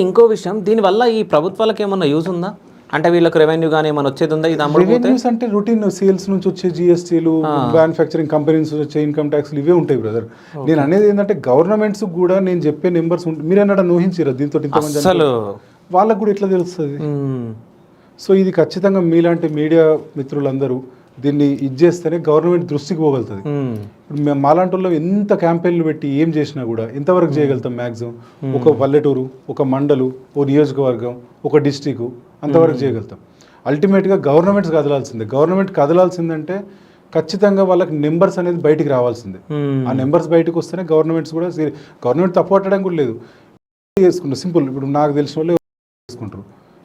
ఇంకో విషయం, దీనివల్ల ఈ ప్రభుత్వాలకు ఏమన్నా యూజ్ ఉందా? అంటే వీళ్ళకి రెవెన్యూ కానీ ఏమైనా వచ్చేది ఉందా? ఇది రెవెన్యూస్ అంటే రొటీన్ సేల్స్ నుంచి వచ్చే జిఎస్టీలు, మ్యానుఫ్యాక్చరింగ్ కంపెనీస్ వచ్చే ఇన్కమ్ ట్యాక్స్లు ఇవే ఉంటాయి బ్రదర్. నేను అనేది ఏంటంటే గవర్నమెంట్స్ కూడా నేను చెప్పే నెంబర్స్ మీరు అన్నట్టు నూహించారు దీంతో అసలు వాళ్ళకు కూడా ఎట్లా తెలుస్తుంది? సో ఇది ఖచ్చితంగా మీలాంటి మీడియా మిత్రులందరూ దీన్ని ఇచ్చేస్తేనే గవర్నమెంట్ దృష్టికి పోగలుగుతుంది. ఇప్పుడు మాలాంటి వాళ్ళు ఎంత క్యాంపెయిన్లు పెట్టి ఏం చేసినా కూడా ఎంతవరకు చేయగలుగుతాం? మ్యాక్సిమం ఒక పల్లెటూరు, ఒక మండలు, ఓ నియోజకవర్గం, ఒక డిస్టిక్ అంతవరకు చేయగలుగుతాం. అల్టిమేట్గా గవర్నమెంట్స్ కదలాల్సిందే. గవర్నమెంట్ కదలాల్సిందంటే ఖచ్చితంగా వాళ్ళకి నెంబర్స్ అనేది బయటికి రావాల్సిందే. ఆ నెంబర్స్ బయటకు వస్తేనే గవర్నమెంట్స్ కూడా గవర్నమెంట్ తప్పు పట్టడం కూడా లేదు. చేసుకుంటారు సింపుల్. ఇప్పుడు నాకు తెలిసిన వాళ్ళు చేసుకుంటారు.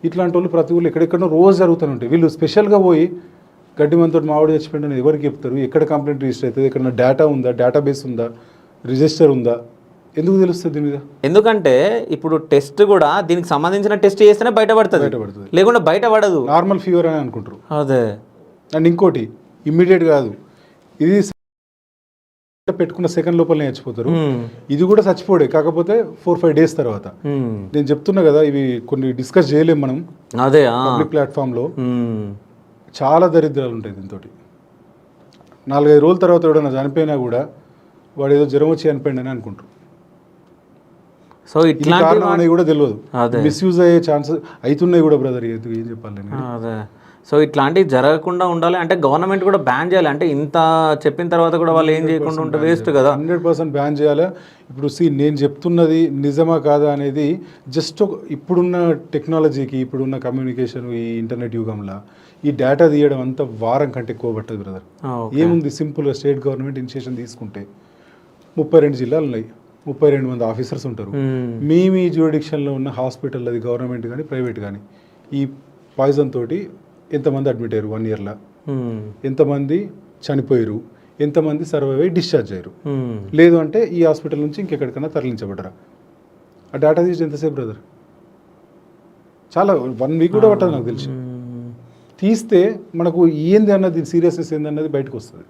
ఇట్లాంటి వాళ్ళు ప్రతి ఊళ్ళు ఎక్కడెక్కడో రోజు జరుగుతూనే ఉంటాయి. వీళ్ళు స్పెషల్గా పోయి గడ్డి మనతో మామిడి చచ్చిపోయిందని ఎవరికి చెప్తారు? ఎక్కడ కంప్లైంట్ రిజిస్టర్ అవుతుంది? ఎక్కడ డేటా ఉందా, డేటాబేస్ ఉందా, రిజిస్టర్ ఉందా? ఎందుకు తెలుస్తుంది దీని మీద? ఎందుకంటే ఇప్పుడు టెస్ట్ కూడా దీనికి సంబంధించిన టెస్ట్ చేస్తేనే బయటపడుతుంది, లేకుండా బయటపడదు. నార్మల్ ఫీవర్ అని అనుకుంటారు. అదే. అండ్ ఇంకోటి ఇమ్మీడియట్ కాదు, ఇది పెట్టుకున్న సెకండ్ లోపలనే చచ్చిపోతారు. ఇది కూడా చచ్చిపోడే, కాకపోతే 4-5 days తర్వాత. నేను చెప్తున్నా కదా, ఇవి కొన్ని డిస్కస్ చేయలేము మనం అదే పబ్లిక్ ప్లాట్ఫామ్లో. చాలా దరిద్రాలు ఉంటాయి దీంతో. 4-5 రోజుల తర్వాత ఎవడన్నా చనిపోయినా కూడా వాడు ఏదో జ్వరం వచ్చి చనిపోయిందని అనుకుంటారు. సో ఇట్లా అనేది కూడా తెలియదు. మిస్యూజ్ అయ్యే ఛాన్సెస్ అవుతున్నాయి కూడా బ్రదర్. ఏం చెప్పాలి? అదే. సో ఇట్లాంటివి జరగకుండా ఉండాలి అంటే గవర్నమెంట్ కూడా బ్యాన్ చేయాలి. అంటే ఇంత చెప్పిన తర్వాత కూడా వాళ్ళు ఏం చేయకుండా ఉంటే వేస్ట్ కదా. 100% బ్యాన్ చేయాలి. ఇప్పుడు నేను చెప్తున్నది నిజమా కాదా అనేది జస్ట్ ఇప్పుడున్న టెక్నాలజీకి, ఇప్పుడున్న కమ్యూనికేషన్, ఈ ఇంటర్నెట్ యుగంలో ఈ డేటా తీయడం అంతా వారం కంటే ఎక్కువ పట్టదు బ్రదర్. ఏముంది, సింపుల్గా స్టేట్ గవర్నమెంట్ ఇనిషియేషన్ తీసుకుంటే 32 జిల్లాలు ఉన్నాయి, 32 మంది ఆఫీసర్స్ ఉంటారు. మీ జ్యూరిడిక్షన్లో ఉన్న హాస్పిటల్, అది గవర్నమెంట్ కానీ ప్రైవేట్ కానీ, ఈ పాయిజన్ తోటి ఎంతమంది అడ్మిట్ అయ్యారు 1 yearలో, ఎంతమంది చనిపోయారు, ఎంతమంది సర్వైవ్ అయ్యి డిశ్చార్జ్ అయ్యారు, లేదు అంటే ఈ హాస్పిటల్ నుంచి ఇంకెక్కడికైనా తరలించబడ్డరా? ఆ డేటా తీసి ఎంతసేపు బ్రదర్? చాలా 1 week కూడా పట్టదు నాకు తెలిసి. తీస్తే మనకు ఏంది అన్నది, సీరియస్నెస్ ఏందన్నది బయటకు వస్తుంది.